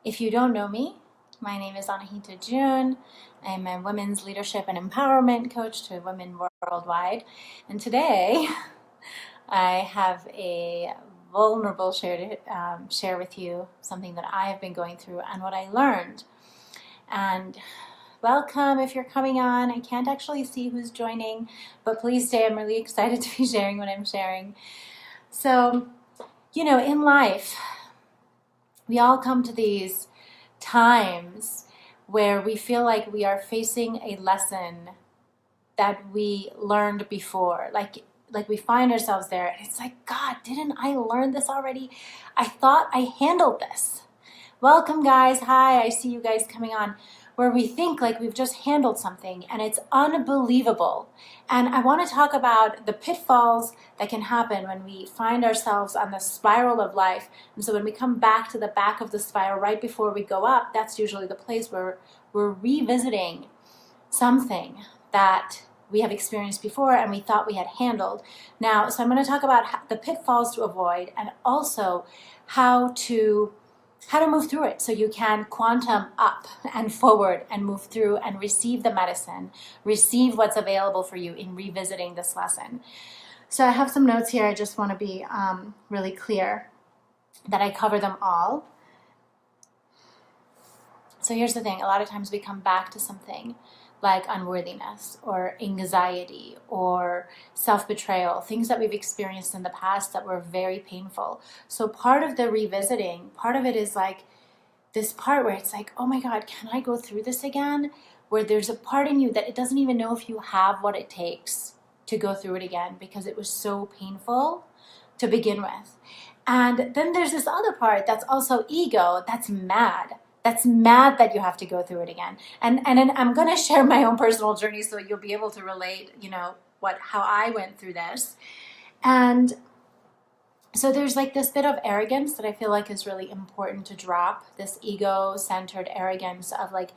If you don't know me, my name is Anahita June. I'm a women's leadership and empowerment coach to women worldwide. And today I have a vulnerable share to share with you, something that I have been going through and what I learned. And welcome if you're coming on. I can't actually see who's joining, but please stay. I'm really excited to be sharing what I'm sharing. So, in life, we all come to these times where we feel like we are facing a lesson that we learned before. Like we find ourselves there and it's like, God, didn't I learn this already? I thought I handled this. Welcome, guys. Hi, I see you guys coming on. Where we think like we've just handled something and it's unbelievable. And I want to talk about the pitfalls that can happen when we find ourselves on the spiral of life. And so when we come back to the back of the spiral right before we go up, that's usually the place where we're revisiting something that we have experienced before and we thought we had handled. Now, so I'm going to talk about the pitfalls to avoid and also how to move through it so you can quantum up and forward and move through and receive the medicine, receive what's available for you in revisiting this lesson. So I have some notes here. I just want to be really clear that I cover them all. So here's the thing. A lot of times we come back to something like unworthiness or anxiety or self-betrayal, things that we've experienced in the past that were very painful. So part of the revisiting, part of it is like this part where it's like, oh my God, can I go through this again? Where there's a part in you that it doesn't even know if you have what it takes to go through it again because it was so painful to begin with. And then there's this other part that's also ego, that's mad. That's mad that you have to go through it again. And then I'm going to share my own personal journey so you'll be able to relate, how I went through this. And so there's like this bit of arrogance that I feel like is really important to drop, this ego-centered arrogance of like,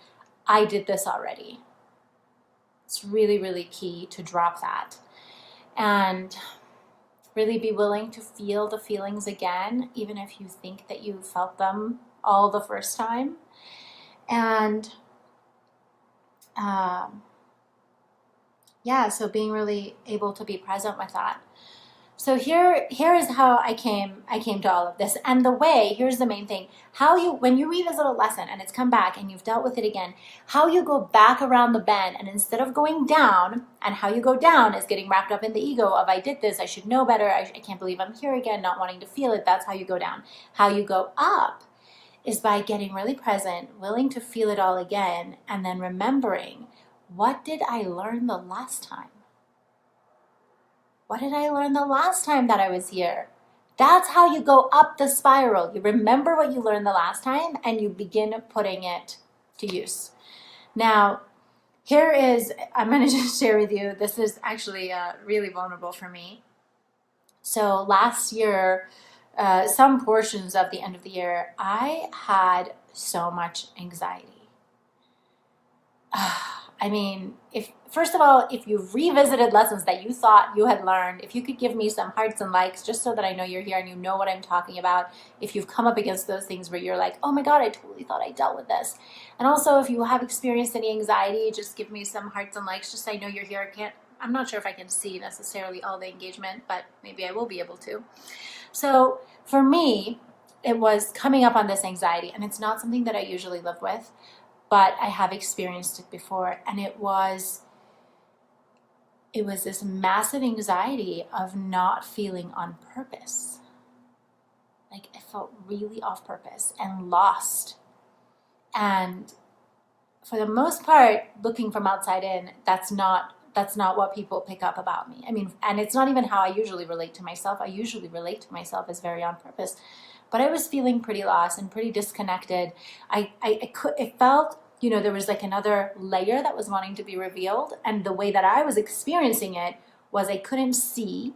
I did this already. It's really, really key to drop that. And really be willing to feel the feelings again, even if you think that you felt them all the first time. And so being really able to be present with that. So here is how I came to all of this. And here's the main thing, when you revisit a lesson and it's come back and you've dealt with it again, how you go back around the bend, and instead of going down, and how you go down is getting wrapped up in the ego of I did this, I should know better, I can't believe I'm here again, not wanting to feel it. That's how you go down. How you go up is by getting really present, willing to feel it all again, and then remembering, what did I learn the last time? What did I learn the last time that I was here? That's how you go up the spiral. You remember what you learned the last time and you begin putting it to use. Now, I'm going to just share with you, this is actually really vulnerable for me. So last year, some portions of the end of the year, I had so much anxiety. I mean, first of all, if you've revisited lessons that you thought you had learned, if you could give me some hearts and likes just so that I know you're here and you know what I'm talking about, if you've come up against those things where you're like, oh my God, I totally thought I dealt with this. And also, if you have experienced any anxiety, just give me some hearts and likes just so I know you're here. I'm not sure if I can see necessarily all the engagement, but maybe I will be able to. So for me, it was coming up on this anxiety, and it's not something that I usually live with, but I have experienced it before, and it was this massive anxiety of not feeling on purpose. Like I felt really off purpose and lost. And for the most part, looking from outside in, that's not what people pick up about me. I mean, and it's not even how I usually relate to myself. I usually relate to myself as very on purpose. But I was feeling pretty lost and pretty disconnected. It felt, there was like another layer that was wanting to be revealed. And the way that I was experiencing it was I couldn't see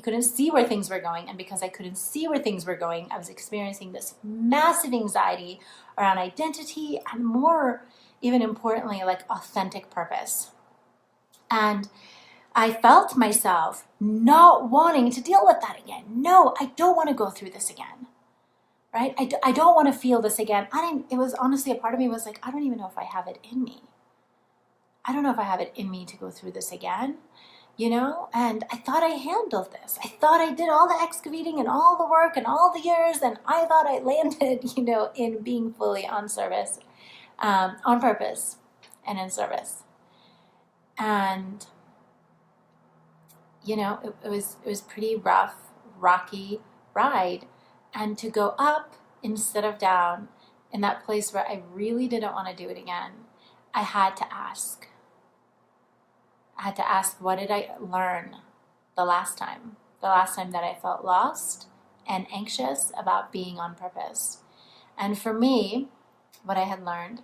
where things were going. And because I couldn't see where things were going, I was experiencing this massive anxiety around identity and more, even importantly, like authentic purpose. And I felt myself not wanting to deal with that again. No, I don't want to go through this again. right? I don't want to feel this again. It was honestly, a part of me was like, I don't even know if I have it in me. I don't know if I have it in me to go through this again, and I thought I handled this. I thought I did all the excavating and all the work and all the years, and I thought I landed, in being fully on service, on purpose and in service. And, it was pretty rough, rocky ride. And to go up instead of down in that place where I really didn't want to do it again, I had to ask. What did I learn the last time that I felt lost and anxious about being on purpose? And for me, what I had learned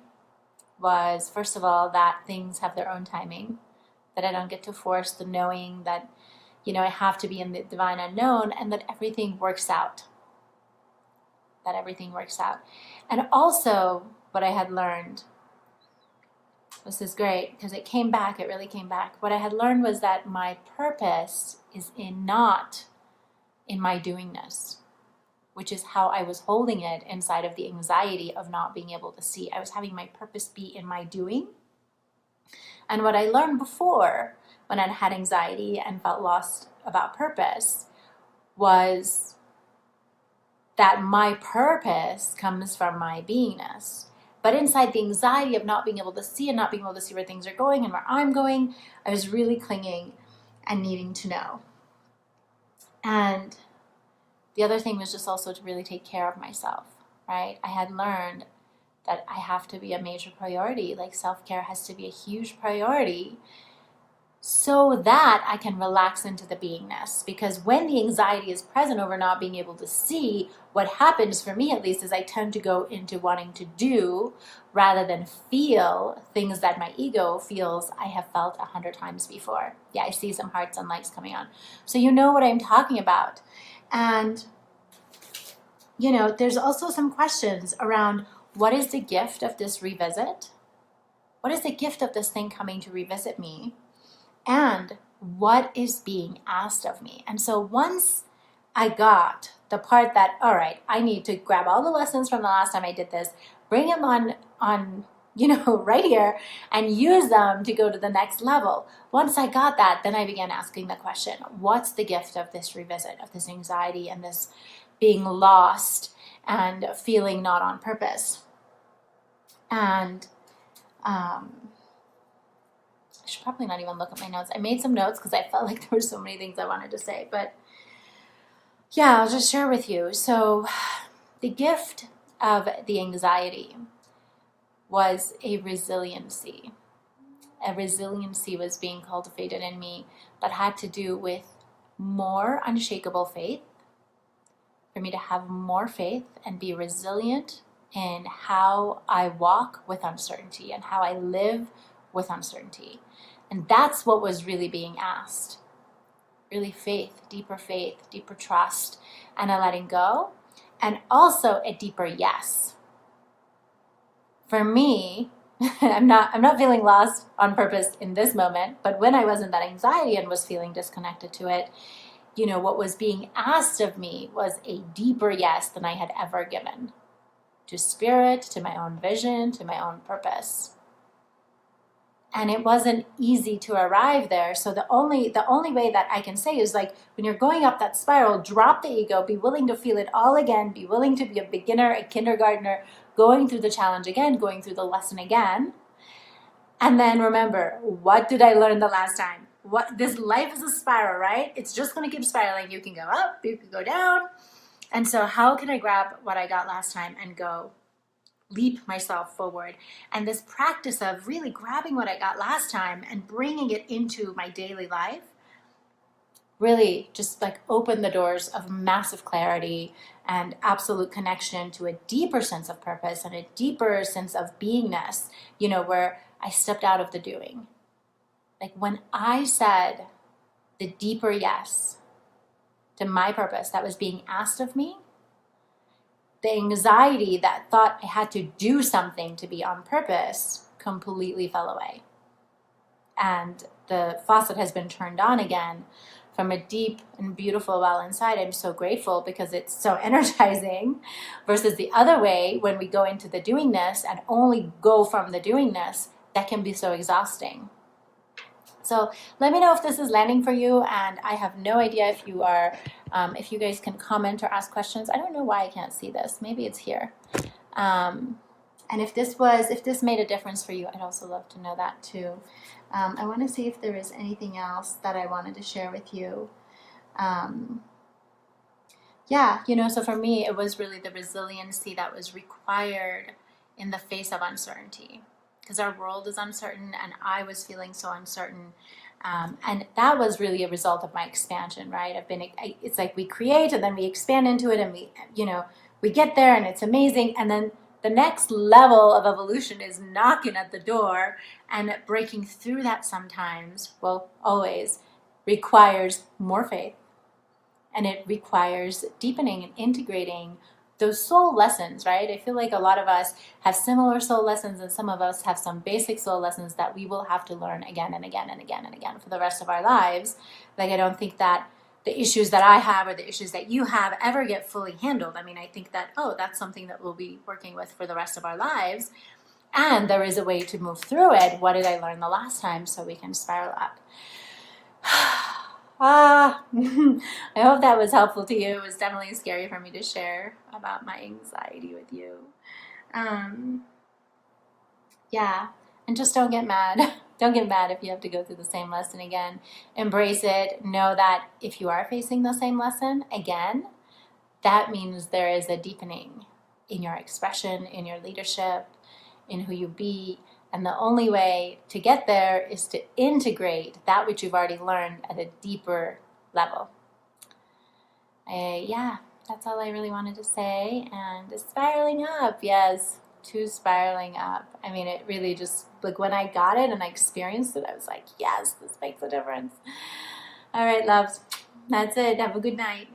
was, first of all, that things have their own timing, that I don't get to force the knowing, that, I have to be in the divine unknown, and that everything works out. And also, what I had learned, this is great because it really came back. What I had learned was that my purpose is not in my doingness, which is how I was holding it inside of the anxiety of not being able to see. I was having my purpose be in my doing. And what I learned before, when I had anxiety and felt lost about purpose, was that my purpose comes from my beingness. But inside the anxiety of not being able to see and not being able to see where things are going and where I'm going, I was really clinging and needing to know. And the other thing was just also to really take care of myself, right? I had learned that I have to be a major priority. Like, self-care has to be a huge priority so that I can relax into the beingness. Because when the anxiety is present over not being able to see, what happens, for me at least, is I tend to go into wanting to do rather than feel things that my ego feels I have felt 100 times before. Yeah, I see some hearts and likes coming on. So you know what I'm talking about. And, there's also some questions around, what is the gift of this revisit? What is the gift of this thing coming to revisit me? And what is being asked of me? And so once I got the part that, all right, I need to grab all the lessons from the last time I did this, bring them on right here, and use them to go to the next level. Once I got that, then I began asking the question, what's the gift of this revisit, of this anxiety and this being lost and feeling not on purpose? And I should probably not even look at my notes. I made some notes because I felt like there were so many things I wanted to say. But yeah, I'll just share with you. So the gift of the anxiety was a resiliency. A resiliency was being cultivated in me that had to do with more unshakable faith, for me to have more faith and be resilient in how I walk with uncertainty and how I live with uncertainty. And that's what was really being asked. Really faith, deeper trust, and a letting go, and also a deeper yes. For me, I'm not feeling lost on purpose in this moment, but when I was in that anxiety and was feeling disconnected to it, what was being asked of me was a deeper yes than I had ever given to spirit, to my own vision, to my own purpose. And it wasn't easy to arrive there. So the only way that I can say is, like, when you're going up that spiral, drop the ego, be willing to feel it all again, be willing to be a beginner, a kindergartner, going through the challenge again, going through the lesson again. And then remember, what did I learn the last time? This life is a spiral, right? It's just going to keep spiraling. You can go up, you can go down. And so how can I grab what I got last time and go leap myself forward? And this practice of really grabbing what I got last time and bringing it into my daily life really just like opened the doors of massive clarity and absolute connection to a deeper sense of purpose and a deeper sense of beingness, where I stepped out of the doing. Like, when I said the deeper yes to my purpose that was being asked of me, the anxiety that thought I had to do something to be on purpose completely fell away. And the faucet has been turned on again from a deep and beautiful well inside. I'm so grateful because it's so energizing, versus the other way, when we go into the doingness and only go from the doingness, that can be so exhausting. So let me know if this is landing for you, and I have no idea if you are, if you guys can comment or ask questions. I don't know why I can't see this. Maybe it's here. And if this made a difference for you, I'd also love to know that too. I want to see if there is anything else that I wanted to share with you. Yeah, so for me, it was really the resiliency that was required in the face of uncertainty, because our world is uncertain and I was feeling so uncertain. And that was really a result of my expansion, right? It's like we create and then we expand into it, and we get there and it's amazing. And then the next level of evolution is knocking at the door, and breaking through that sometimes, well, always requires more faith. And it requires deepening and integrating those soul lessons, right? I feel like a lot of us have similar soul lessons, and some of us have some basic soul lessons that we will have to learn again and again and again and again for the rest of our lives. Like, I don't think that the issues that I have or the issues that you have ever get fully handled. I mean, I think that, that's something that we'll be working with for the rest of our lives. And there is a way to move through it. What did I learn the last time so we can spiral up? I hope that was helpful to you. It was definitely scary for me to share about my anxiety with you. Yeah, and just don't get mad. Don't get mad if you have to go through the same lesson again. Embrace it. Know that if you are facing the same lesson again, that means there is a deepening in your expression, in your leadership, in who you be. And the only way to get there is to integrate that which you've already learned at a deeper level. Yeah, that's all I really wanted to say. And spiraling up, yes, to spiraling up. I mean, it really just, like, when I got it and I experienced it, I was like, yes, this makes a difference. All right, loves, that's it. Have a good night.